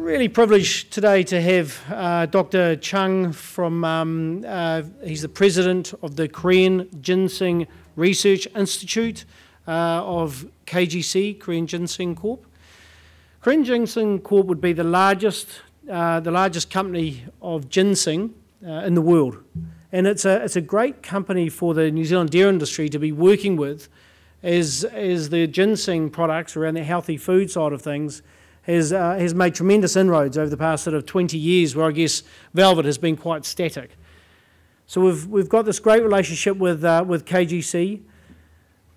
Really privileged today to have Dr. Chang from, he's the president of the Korean Ginseng Research Institute of KGC, Korean Ginseng Corp. Korean Ginseng Corp would be the largest company of ginseng in the world. And it's a great company for the New Zealand dairy industry to be working with as the ginseng products around the healthy food side of things has made tremendous inroads over the past sort of 20 years, where I guess velvet has been quite static. So we've got this great relationship with KGC.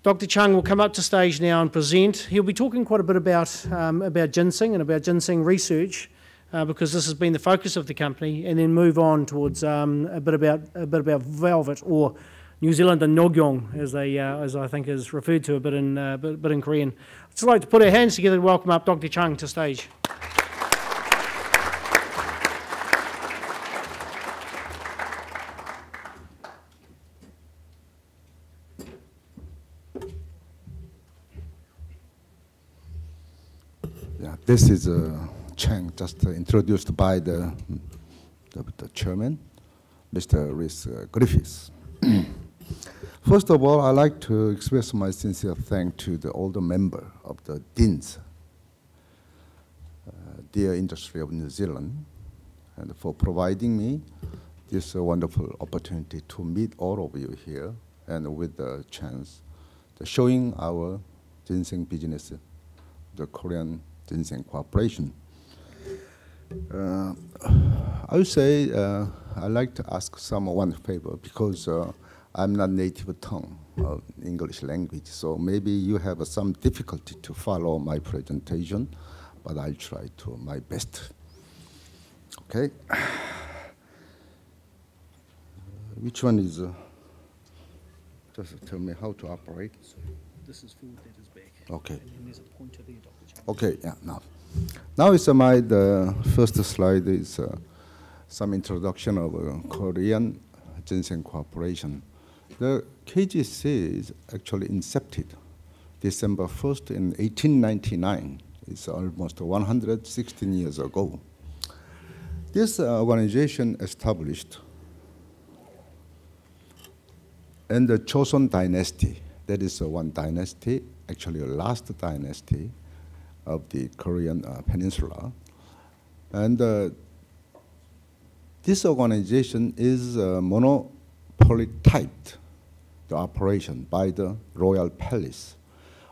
Dr. Chang will come up to stage now and present. He'll be talking quite a bit about ginseng and about ginseng research, because this has been the focus of the company, and then move on towards a bit about velvet, or New Zealand and Nogyong, as I think is referred to a bit in Korean. I'd just like to put our hands together to welcome up Dr. Chang to stage. Yeah, this is Chang, just introduced by the chairman, Mr. Rhys Griffiths. First of all, I'd like to express my sincere thanks to all the members of the DINS, Dairy Industry of New Zealand, and for providing me this wonderful opportunity to meet all of you here, and with the chance to showing our ginseng business, the Korean Ginseng Corporation. I would say I'd like to ask one favor, because I'm not native tongue of English language, so maybe you have some difficulty to follow my presentation, but I'll try to my best. Okay. Which one is? Just tell me how to operate. So this is forward, that is back. Okay. And then there's a pointer there, Dr. Chang. Okay. Yeah. Now it's the first slide is some introduction of Korean Ginseng Corporation. The KGC is actually incepted December 1st in 1899. It's almost 116 years ago. This organization established in the Joseon dynasty. That is one dynasty, actually the last dynasty of the Korean peninsula. And this organization is monopoly typed the operation by the royal palace,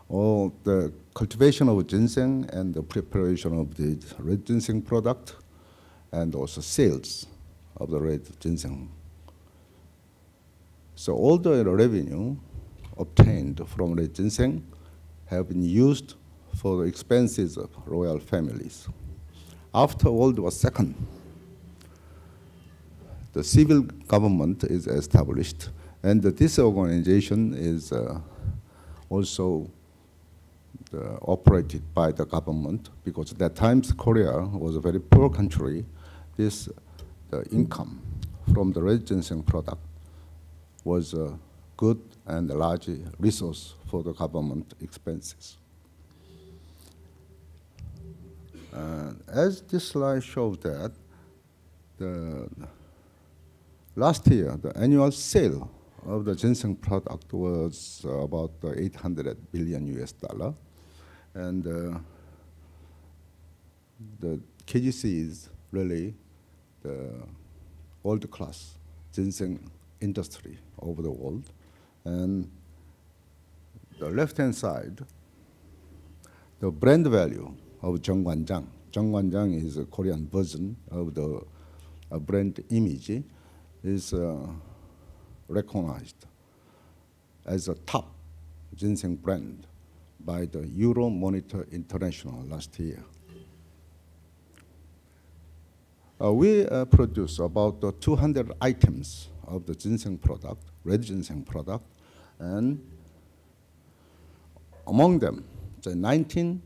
or the cultivation of ginseng and the preparation of the red ginseng product, and also sales of the red ginseng. So all the revenue obtained from red ginseng have been used for the expenses of royal families. After World War II, the civil government is established, and this organization is also operated by the government, because at that time Korea was a very poor country. The income from the red ginseng product was a good and a large resource for the government expenses. As this slide shows that, last year, the annual sale of the ginseng product was about 800 billion US dollar. And the KGC is really the world-class ginseng industry over the world. And the left-hand side, the brand value of Jeongwanjang. Jeongwanjang is a Korean version of the brand image, is recognized as a top ginseng brand by the Euromonitor International last year. We produce about 200 items of the ginseng product, red ginseng product, and among them, the 19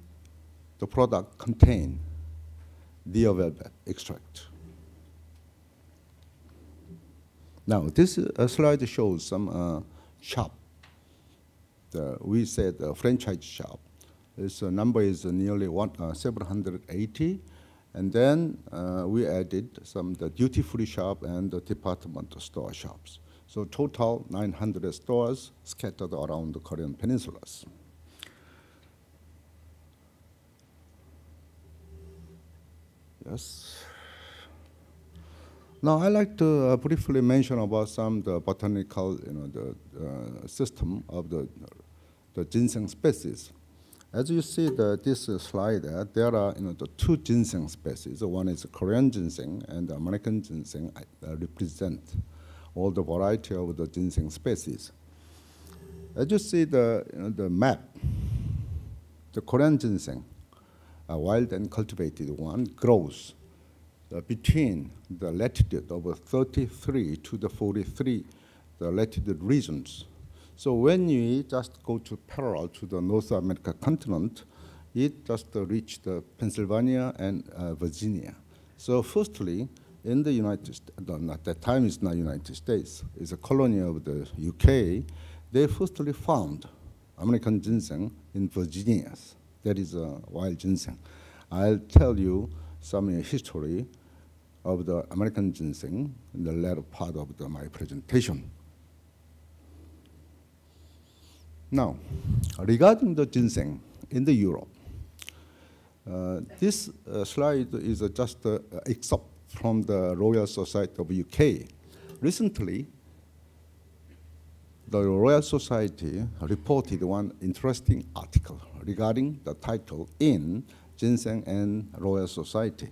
the product contain deer velvet extract. Now, this slide shows some shop. We said franchise shop. This number is nearly 780, And then we added some the duty-free shop and the department store shops. So total 900 stores scattered around the Korean peninsulas. Yes. Now I'd like to briefly mention about some the botanical, system of the ginseng species. As you see this slide, there are the two ginseng species. One is Korean ginseng and the American ginseng represent all the variety of the ginseng species. As you see the map, the Korean ginseng, a wild and cultivated one, grows between the latitude of 33 to the 43 the latitude regions. So when you just go to parallel to the North America continent, it just reached Pennsylvania and Virginia. So firstly, in the United States, at that time it's not United States, it's a colony of the UK, they firstly found American ginseng in Virginia. That is a wild ginseng. I'll tell you some history of the American ginseng in the latter part of my presentation. Now, regarding the ginseng in the Europe, this slide is just an excerpt from the Royal Society of UK. Recently, the Royal Society reported one interesting article regarding the title in Ginseng and Royal Society.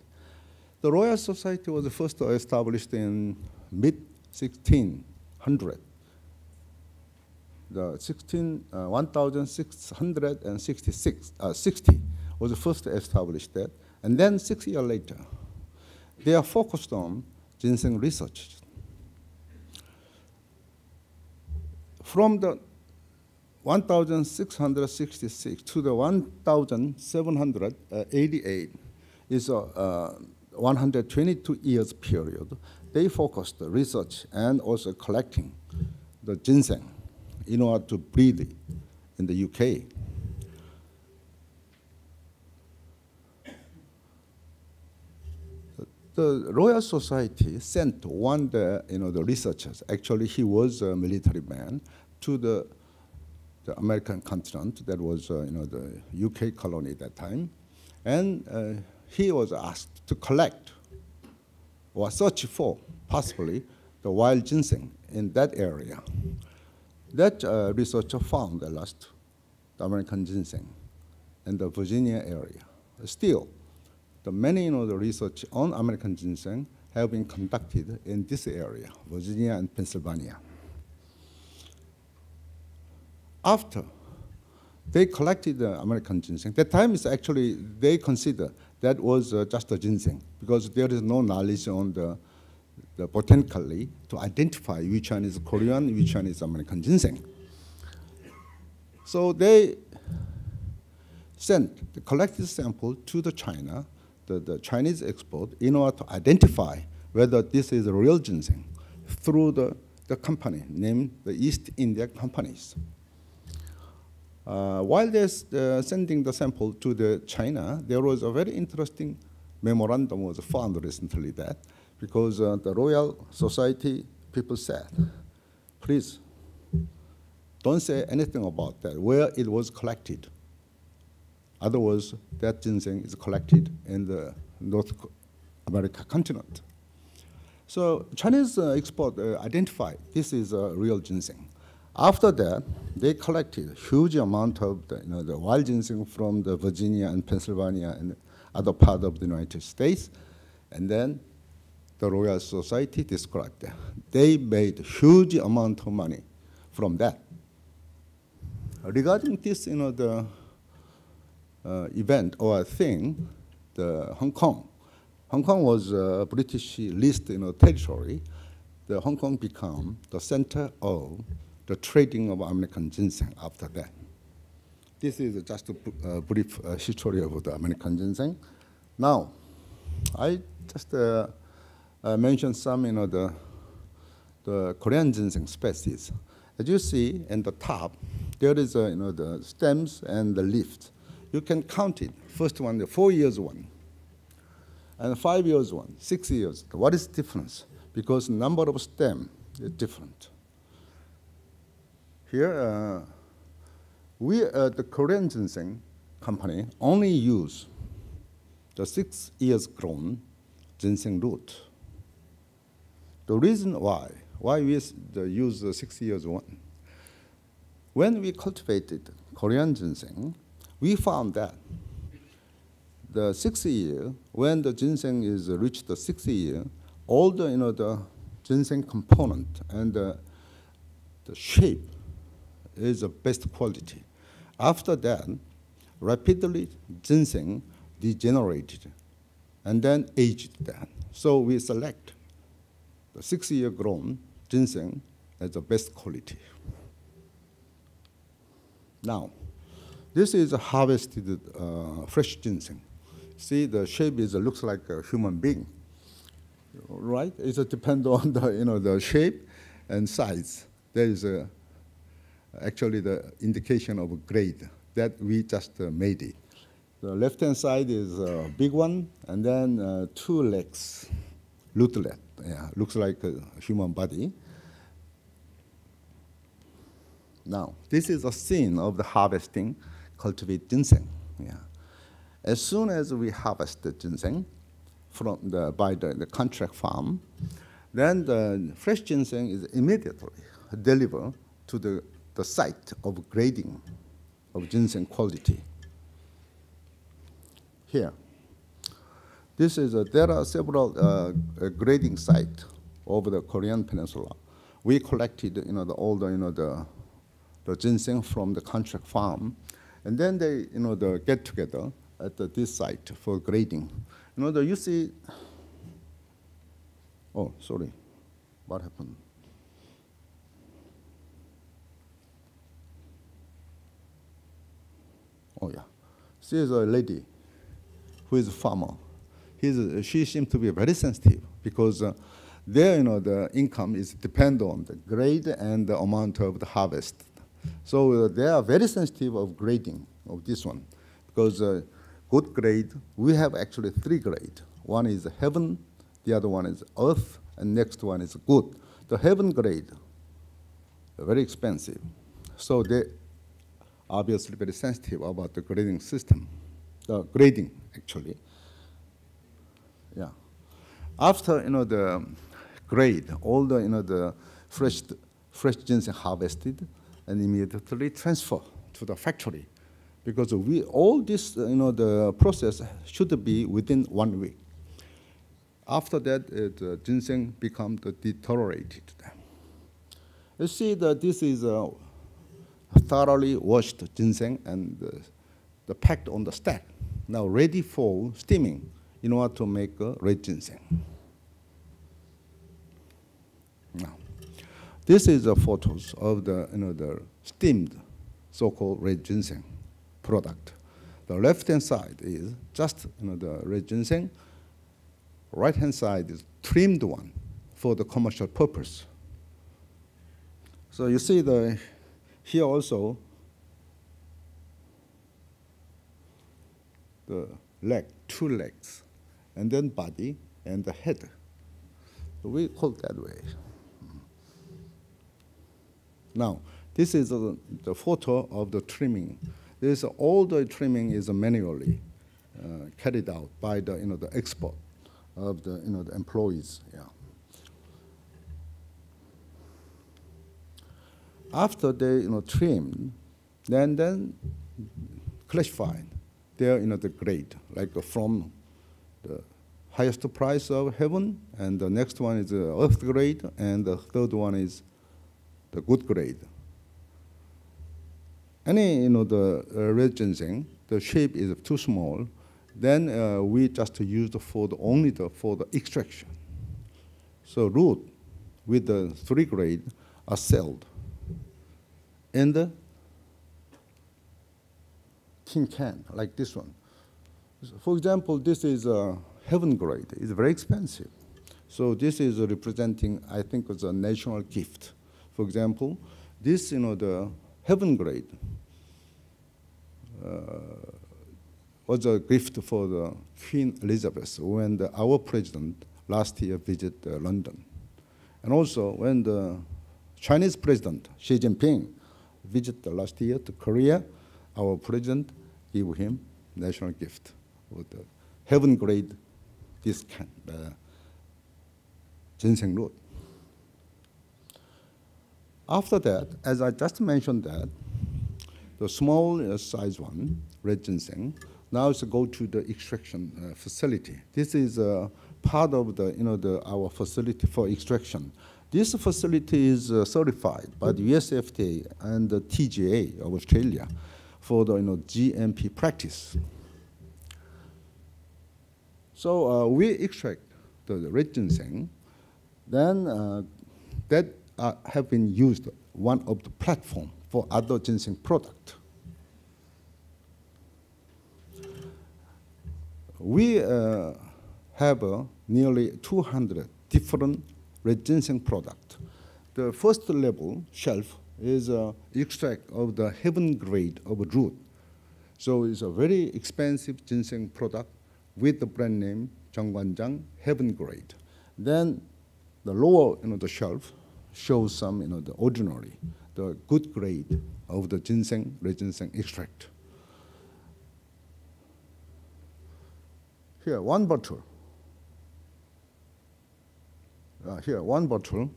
The Royal Society was first established in mid-1600. The 1660 was first established that, and then 6 years later, they are focused on ginseng research. From the 1666 to the 1788 is a 122 years period. They focused the research and also collecting the ginseng in order to breed it in the UK. The Royal Society sent one the researchers. Actually, he was a military man to the American continent. That was the UK colony at that time, and he was asked to collect or search for possibly the wild ginseng in that area. That researcher found at last the American ginseng in the Virginia area. Still, the many the research on American ginseng have been conducted in this area, Virginia and Pennsylvania. After they collected the American ginseng, that time is actually, they consider that was just a ginseng because there is no knowledge on the botanically to identify which one is Korean, which one is American ginseng. So they sent the collected sample to the China, the Chinese expert, in order to identify whether this is a real ginseng through the company named the East India Companies. While they're sending the sample to the China, there was a very interesting memorandum was found recently that because the Royal Society people said, please don't say anything about that, where it was collected. Otherwise, that ginseng is collected in the North America continent. So Chinese expert identified this is a real ginseng. After that, they collected a huge amount of the wild ginseng from the Virginia and Pennsylvania and other part of the United States, and then the Royal Society described that. They made a huge amount of money from that. Regarding this, the event or thing, the Hong Kong was a British leased territory. The Hong Kong became the center of the trading of American ginseng after that. This is just a brief history of the American ginseng. Now, I just mentioned some the Korean ginseng species. As you see in the top, there is the stems and the leaves. You can count it. First one, the 4 years one. and 5 years one, 6 years. What is the difference? Because number of stem is different. Here, we at the Korean Ginseng company only use the 6 years grown ginseng root. The reason why we use the 6 years one, when we cultivated Korean ginseng, we found that the 6th year, when the ginseng is reached the 6th year, all the the ginseng component and the shape is the best quality. After that, rapidly ginseng degenerated and then aged that. So we select the 6 year grown ginseng as the best quality. Now, this is a harvested fresh ginseng. See, the shape looks like a human being, right? It depends on the the shape and size. There is actually the indication of a grade that we just made it. The left-hand side is a big one, and then 2 legs, rootlet. Yeah, looks like a human body. Now, this is a scene of the harvesting cultivated ginseng. Yeah. As soon as we harvest the ginseng by the contract farm, then the fresh ginseng is immediately delivered to the site of grading of ginseng quality. Here, this is there are several grading sites over the Korean Peninsula. We collected all the ginseng from the contract farm, and then they get together at this site for grading. You see. Oh, sorry, what happened? Oh yeah, she is a lady who is a farmer. She seems to be very sensitive because their the income is depend on the grade and the amount of the harvest. So they are very sensitive of grading of this one, because good grade, we have actually 3 grades. One is heaven, the other one is earth, and next one is good. The heaven grade, very expensive. So they obviously very sensitive about the grading system, the grading actually. Yeah. After the grade, all the the fresh ginseng harvested and immediately transfer to the factory, because all this the process should be within 1 week. After that, the ginseng becomes deteriorated. You see that this is thoroughly washed ginseng and packed on the stack, now ready for steaming in order to make a red ginseng. Now, this is the photos of the steamed so-called red ginseng product. The left-hand side is just the red ginseng. Right-hand side is trimmed one for the commercial purpose. So you see here also the leg, 2 legs, and then body and the head. So we call it that way. Now, this is the photo of the trimming. All the trimming is manually carried out by the expert of the the employees. Yeah. After they trimmed, then classified their the grade, like from the highest price of heaven, and the next one is the earth grade, and the third one is the good grade. Any the red ginseng, the shape is too small, then we just use only for the extraction. So root with the 3 grade are sold in the tin can, like this one. For example, this is a heaven grade. It's very expensive. So this is representing, I think, as a national gift. For example, this, the heaven grade was a gift for the Queen Elizabeth when our president last year visited London. And also when the Chinese president Xi Jinping visited last year to Korea, our president gave him national gift with the heaven grade ginseng root. After that, as I just mentioned that, the small size one, red ginseng, now is go to the extraction facility. This is part of our facility for extraction. This facility is certified by the US FDA and the TGA of Australia for the GMP practice. So we extract the red ginseng, then that have been used one of the platform for other ginseng product. We have nearly 200 different red ginseng product. The first level shelf is extract of the heaven grade of a root. So it's a very expensive ginseng product with the brand name Zhangguanzhang heaven grade. Then the lower the shelf shows some the ordinary, the good grade of the ginseng, red ginseng extract. Here, one bottle. Here, one bottle.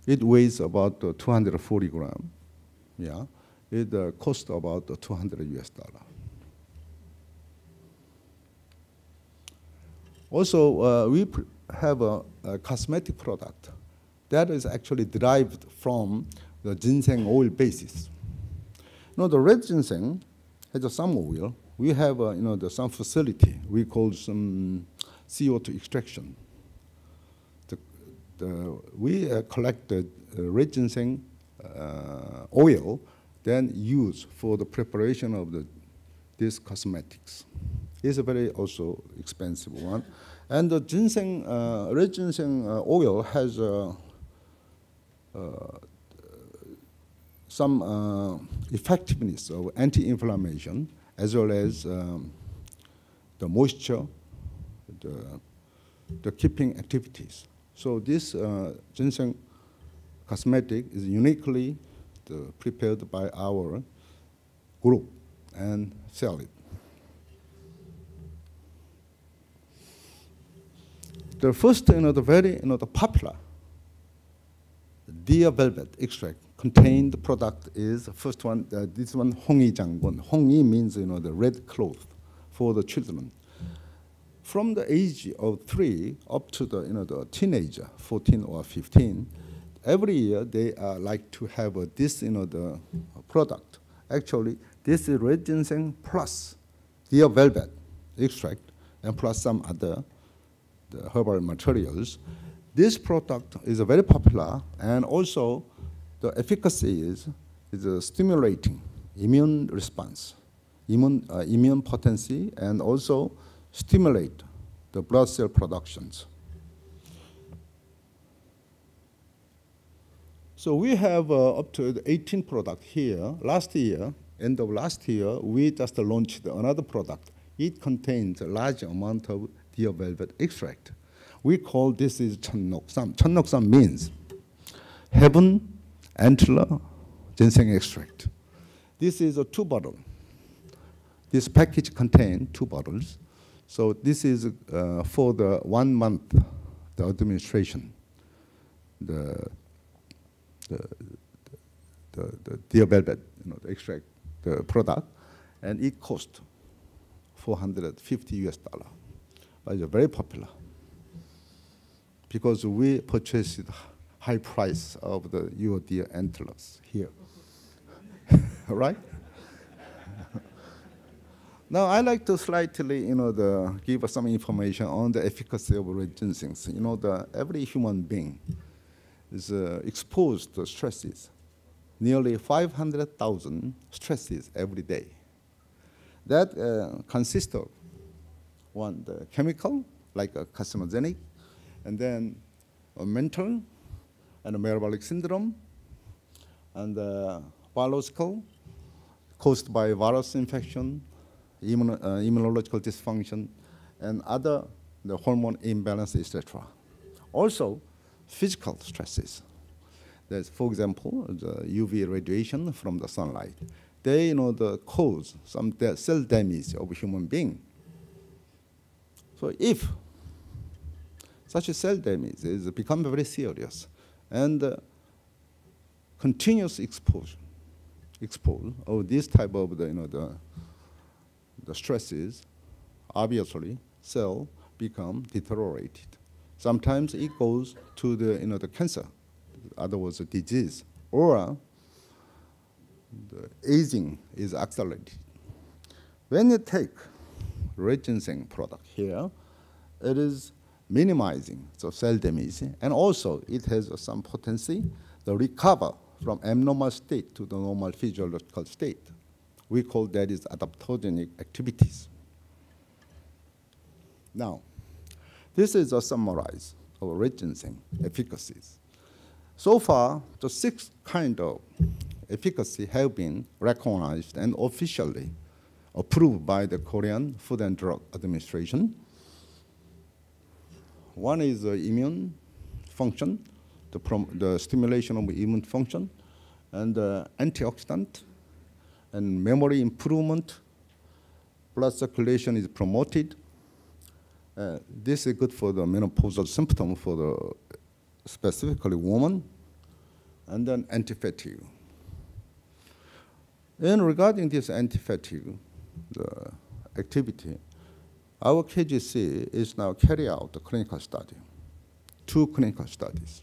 It weighs about 240 grams. Yeah, it costs about $200 US. Also, we have a cosmetic product that is actually derived from the ginseng oil basis. The red ginseng has some oil. We have some facility we call some CO2 extraction. We collect the red ginseng oil, then use for the preparation of these cosmetics. It's a very also expensive one. And the ginseng, red ginseng oil has some effectiveness of anti-inflammation as well as the moisture, the keeping activities. So this ginseng cosmetic is uniquely prepared by our group and sell it. The first, the very, the popular deer velvet extract contained product is the first one. This one, Hongi Jangbon. Hongi means the red cloth for the children. From the age of 3 up to the teenager, 14 or 15, every year they like to have this the product. Actually, this is red ginseng plus deer velvet extract and plus some other the herbal materials. This product is very popular, and also the efficacy is stimulating immune response, immune potency, and also stimulate the blood cell productions. So we have up to 18 products here. Last year, end of last year, we just launched another product. It contains a large amount of deer velvet extract. We call this is Cheonnoksam. Cheonnoksam means heaven antler ginseng extract. This is a 2 bottle. This package contains 2 bottles. So this is for the 1 month, the administration, the deer velvet, the extract, the product, and it costs $450 US. But it's very popular because we purchased high price of your deer antlers here, right? Now I like to slightly, give some information on the efficacy of red ginseng. Every human being is exposed to stresses, nearly 500,000 stresses every day. That consists of one, the chemical, like a carcinogenic, and then a mental and a metabolic syndrome, and biological, caused by virus infection, immunological dysfunction, and other the hormone imbalance, etc. Also, physical stresses. There's, for example, the UV radiation from the sunlight. They cause some cell damage of a human being. So if such a cell damage is become very serious, and continuous exposure of this type of the stresses, obviously cell become deteriorated. Sometimes it goes to the cancer, otherwise a disease, or the aging is accelerated. When you take red ginseng product here, it is minimizing the cell damage, and also it has some potency to recover from abnormal state to the normal physiological state. We call that is adaptogenic activities. Now, this is a summarize of red ginseng efficacies. So far, the 6 kind of efficacy have been recognized and officially approved by the Korean Food and Drug Administration. One is immune function, the stimulation of immune function, and antioxidant, and memory improvement, blood circulation is promoted. This is good for the menopausal symptom for the specifically woman, and then anti-fatigue. And regarding this anti-fatigue, the activity, our KGC is now carry out the clinical study, 2 clinical studies.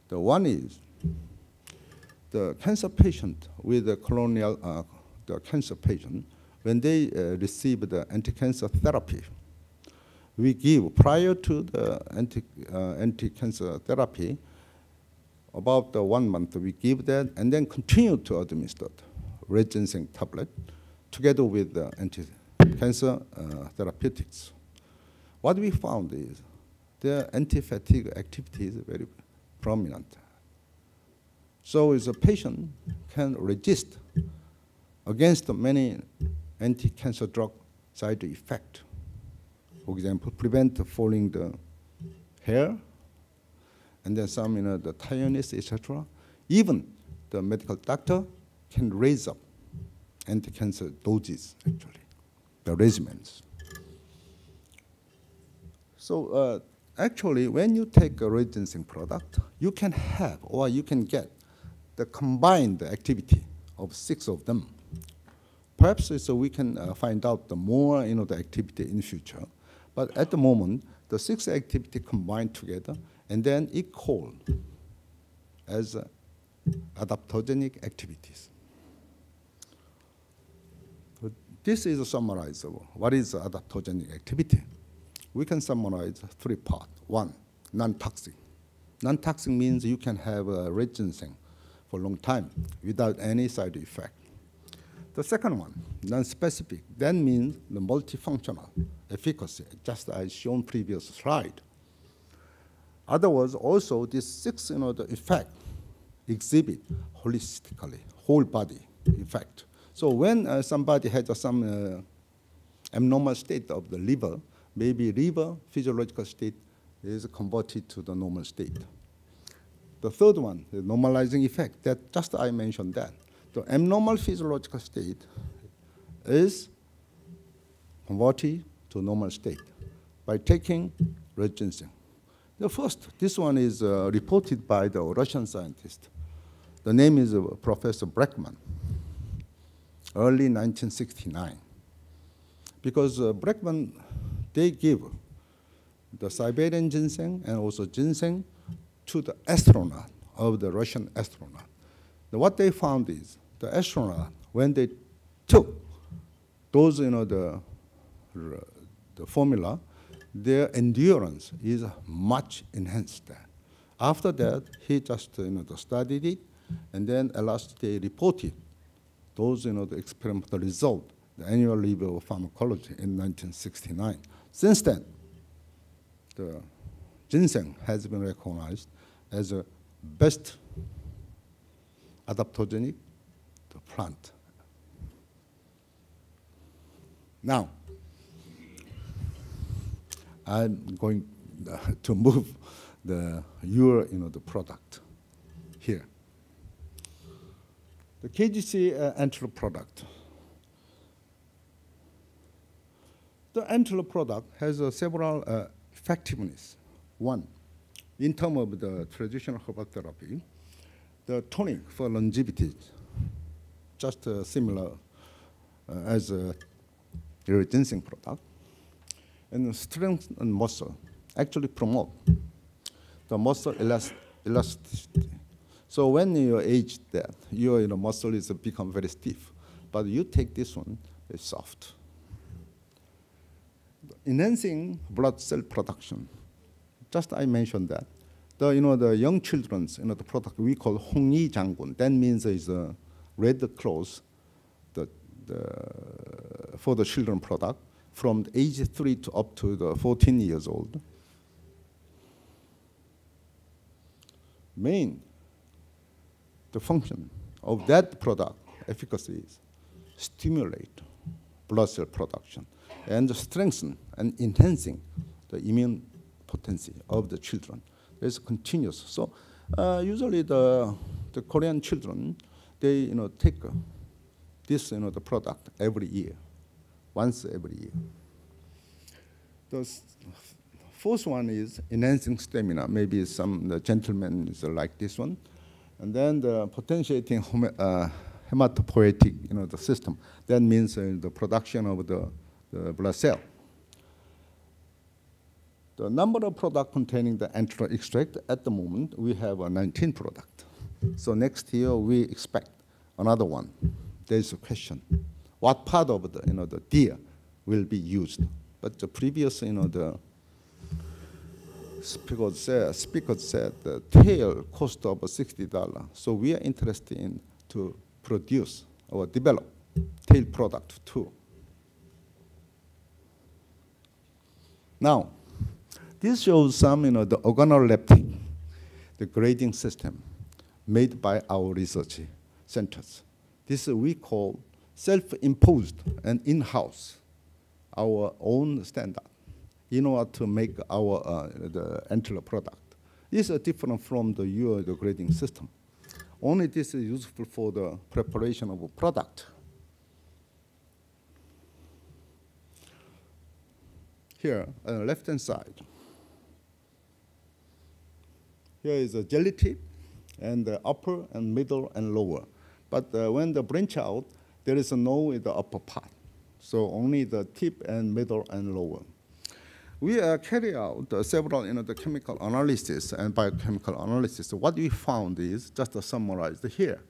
The one is the cancer patient with the the cancer patient, when they receive the anti-cancer therapy, we give, prior to the anti-cancer therapy, about 1 month we give that, and then continue to administer red ginseng tablet together with the anti-cancer therapeutics. What we found is the anti-fatigue activity is very prominent. So as a patient can resist against many anti-cancer drug side effects. For example, prevent falling the hair, and then some, the tiredness, etc. Even the medical doctor can raise up anti-cancer doses, actually, the regimens. So actually, when you take a red ginseng product, you can have, or you can get, the combined activity of 6 of them. Perhaps so we can find out the more, the activity in future. But at the moment, the 6 activity combined together, and then it called as adaptogenic activities. This is a summarize of what is adaptogenic activity. We can summarize 3 parts. 1, non-toxic. Non-toxic means you can have red ginseng for a long time without any side effect. The second one, non-specific. That means the multifunctional efficacy, just as shown previous slide. Otherwise, also these 6, the effect exhibit holistically, whole body effect. So when somebody has some abnormal state of the liver, maybe liver physiological state is converted to the normal state. The third one, the normalizing effect, that just I mentioned that. The abnormal physiological state is converted to normal state by taking red ginseng. The first, this one is reported by the Russian scientist. The name is Professor Breckman, early 1969. Because Breckman, they give the Siberian ginseng and also ginseng to the astronaut of the Russian astronaut. What they found is the astronaut, when they took those, the formula, their endurance is much enhanced. After that, he just studied it, and then at last they reported those the experimental result, the annual review of pharmacology in 1969. Since then, the ginseng has been recognized as a best adaptogenic plant. Now, I'm going to move the product here. The KGC antelope product. The antelope product has several effectiveness. One, in terms of the traditional herbal therapy, the tonic for longevity, just similar as a ginseng product, and strength and muscle actually promote the muscle elasticity. So when you age that, your muscle is become very stiff, but you take this one, it's soft. Enhancing blood cell production. Just I mentioned that. The young children's the product we call 홍이 장군. That means is a red clothes for the children product from age 3 to up to the 14 years old. The function of that product efficacy is stimulate blood cell production and strengthen and enhancing the immune potency of the children. It's continuous. So usually the Korean children, they take this the product every year, once every year. The fourth one is enhancing stamina. Maybe some gentlemen is like this one, and then the potentiating hematopoietic the system. That means the production of the blood cell. The number of products containing the antelope extract at the moment, we have 19 products. So next year we expect another one. There is a question: what part of the deer will be used? But the previous the speaker said the tail cost of $60. So we are interested in to produce or develop tail product too. Now, this shows some the organoleptic, the grading system made by our research centers. This we call self-imposed and in-house, our own standard, in order to make our the antelope product. This is different from the grading system. Only this is useful for the preparation of a product. Here, on the left-hand side, here is a jelly tip, and the upper and middle and lower. But when the branch out, there is no the upper part. So only the tip and middle and lower. We carry out several the chemical analysis and biochemical analysis. What we found is just summarized here.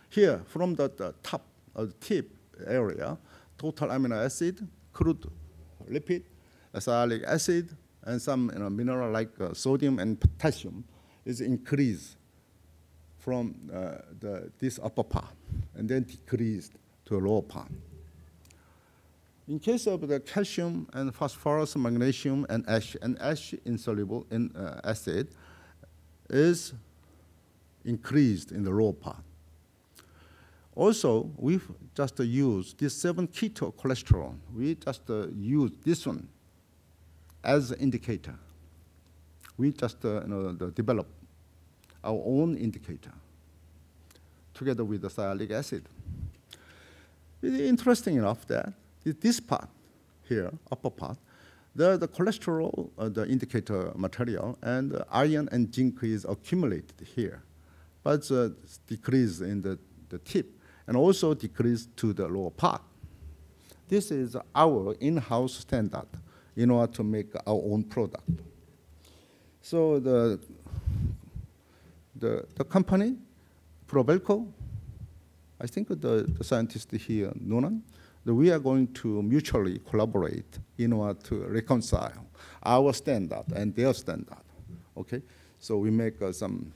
Here, from the top of the tip area, total amino acid, crude lipid, sialic acid, and some mineral like sodium and potassium is increased from this upper part and then decreased to the lower part. In case of the calcium and phosphorus, magnesium, and ash insoluble in acid is increased in the lower part. Also, we've just used this 7-keto cholesterol. We just use this one as an indicator. We just develop our own indicator together with the sialic acid. It's interesting enough that this part here, upper part, the cholesterol, the indicator material, and iron and zinc is accumulated here, but decrease in the tip, and also decrease to the lower part. This is our in-house standard in order to make our own product. So the company, Provelco, I think the scientist here, Noonan, we are going to mutually collaborate in order to reconcile our standard and their standard, okay? So we make some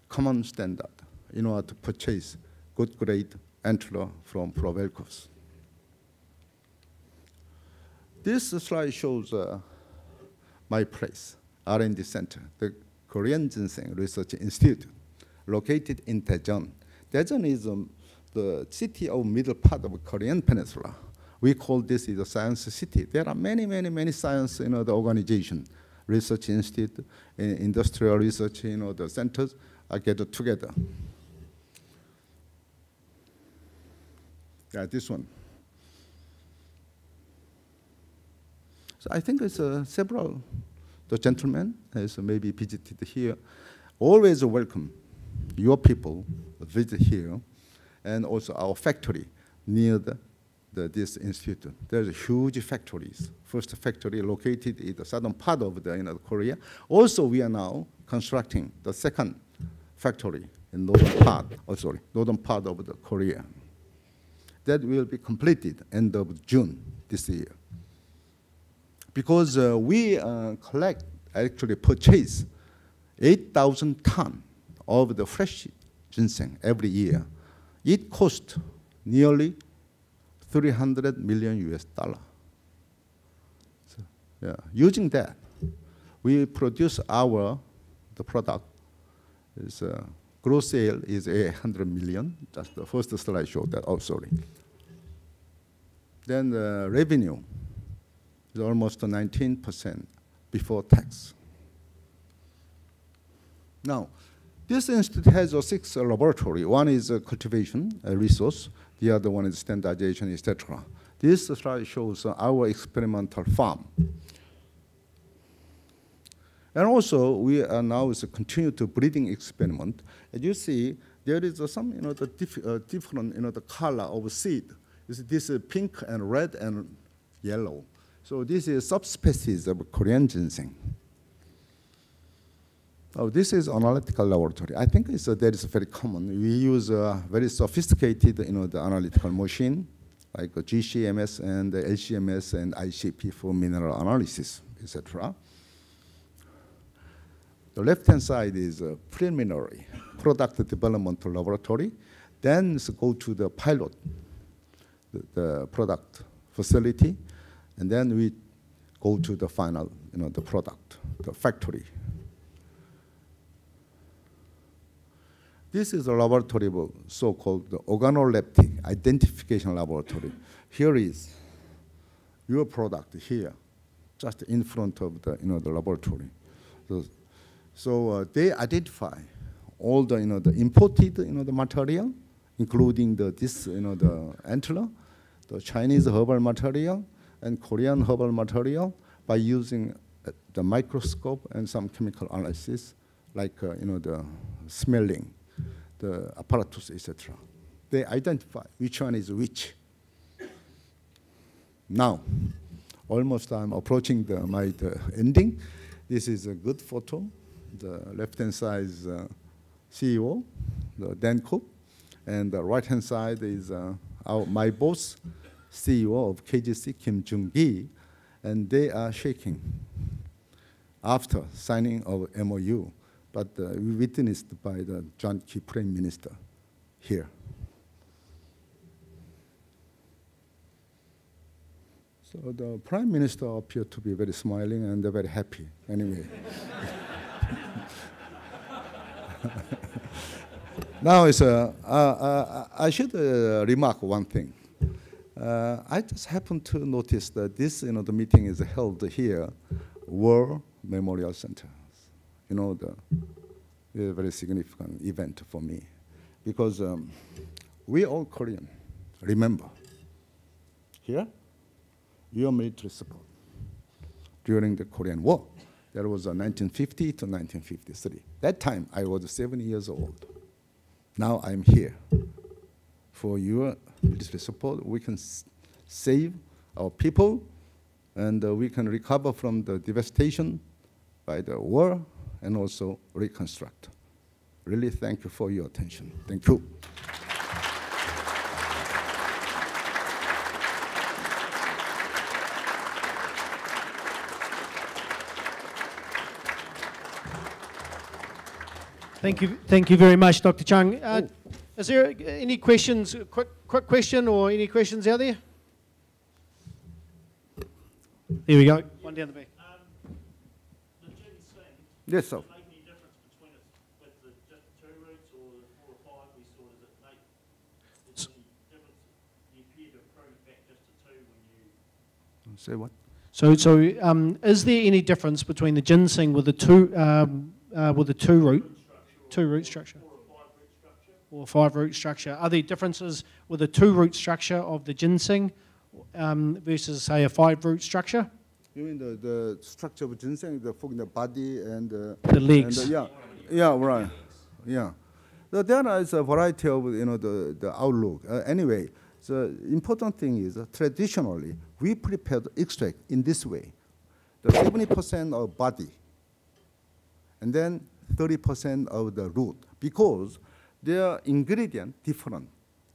common standard in order to purchase good grade antler from Provelcos. This slide shows my place, R&D Center, the Korean Ginseng Research Institute, located in Daejeon. Daejeon is the city of middle part of Korean Peninsula. We call this the science city. There are many, many, many science, the organization, research institute, industrial research, the centers are gathered together. Yeah, this one. So I think it's several, the gentlemen has maybe visited here, always welcome your people visit here, and also our factory near this institute. There's huge factories. First factory located in the southern part of Korea. Also, we are now constructing the second factory in northern part of the Korea. That will be completed end of June this year. Because we actually purchase 8,000 tons of the fresh ginseng every year. It costs nearly $300 million US. So, yeah, using that, we produce the product. Is gross sale is 800 million. That's the first slide showed that. Oh, sorry. Then the revenue is almost 19% before tax. Now, this institute has 6 laboratories. One is cultivation, a resource. The other one is standardization, etc. This slide shows our experimental farm. And also, we are now continue to breeding experiment. As you see, there is some, different, the color of seed. This is pink and red and yellow. So this is subspecies of Korean ginseng. Oh, this is analytical laboratory. I think that is very common. We use very sophisticated, the analytical machine, like GCMS and LCMS and ICP for mineral analysis, etc. The left-hand side is a preliminary product development laboratory. Then go to the pilot, the product facility, and then we go to the final, the product, the factory. This is a laboratory, so-called the organoleptic identification laboratory. Here is your product here, just in front of the, the laboratory. So they identify all the, the imported, the material, including the antler, the Chinese herbal material, and Korean herbal material by using the microscope and some chemical analysis, like the smelling, the apparatus, etc. They identify which one is which. Now, almost I'm approaching the ending. This is a good photo. The left-hand side is CEO, Dan Cook, and the right-hand side is my boss, CEO of KGC, Kim Jung-gi, and they are shaking after signing of MOU, but witnessed by the Joint Key Prime Minister here. So the Prime Minister appeared to be very smiling and very happy anyway. Now, I should remark one thing. I just happened to notice that this, the meeting is held here, War Memorial Center. The very significant event for me, because we all Korean remember here your military support during the Korean War. That was 1950 to 1953. That time I was 7 years old. Now I'm here. For your military support, we can save our people, and we can recover from the devastation by the war and also reconstruct. Really thank you for your attention. Thank you. Thank you very much, Dr. Chang. Is there any questions, quick question, or any questions out there? There we go, one down the back. The ginseng, Yes, sir. does it make any difference between it with just the 2 roots or the 4 or 5 we saw? Does it make any difference? Do you appear to approve back just to 2 with Say what? So, is there any difference between the ginseng with the two root structure, or five root structure? Are there differences with the two root structure of the ginseng versus, say, a five root structure? You mean the structure of ginseng, the body and the legs? And yeah, right, yeah. So there is a variety of the outlook. Anyway, the important thing is traditionally we prepare the extract in this way: the 70% of body, and then 30% of the root, because their ingredient different,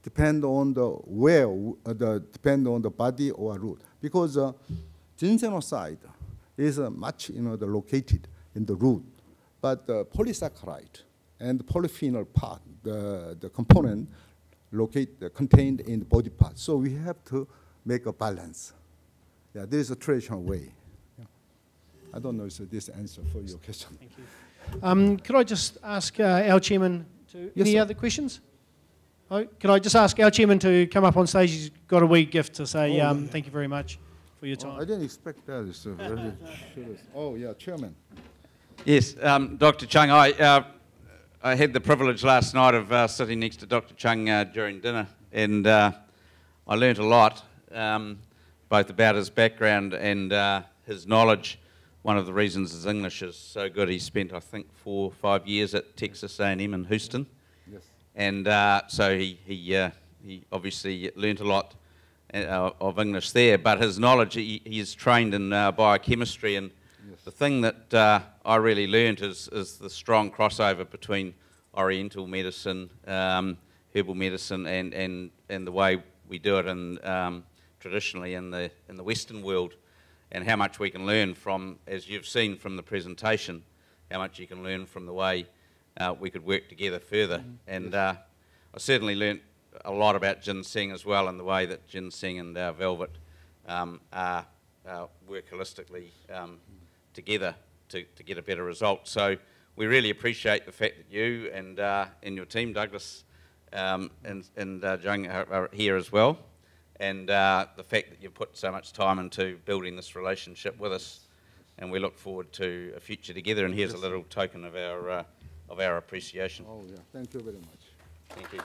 depend on depend on the body or root. Because ginsenoside is much located in the root, but the polysaccharide and the polyphenol part, the component contained in the body part. So we have to make a balance. Yeah, this is a traditional way. Yeah. I don't know if this answer for your question. Thank you. Could I just ask our chairman any other questions? Oh, could I just ask our chairman to come up on stage? He's got a wee gift to say thank you very much for your time. I didn't expect that. Oh, yeah, chairman. Yes, Dr. Chang, I had the privilege last night of sitting next to Dr. Chang during dinner, and I learnt a lot, both about his background and his knowledge. One of the reasons his English is so good, he spent, I think, 4 or 5 years at Texas A&M in Houston. Yes. And so he obviously learnt a lot of English there, but his knowledge, he is trained in biochemistry, and the thing that I really learnt is the strong crossover between Oriental medicine, herbal medicine, and the way we do it traditionally in the Western world, and how much we can learn from, as you've seen from the presentation, how much you can learn from the way we could work together further. And I certainly learnt a lot about ginseng as well, and the way that ginseng and velvet work holistically together to get a better result. So we really appreciate the fact that you and your team, Douglas and Jung, are here as well, and the fact that you've put so much time into building this relationship with us, and we look forward to a future together. And here's a little token of our appreciation. Oh yeah, thank you very much. Thank you.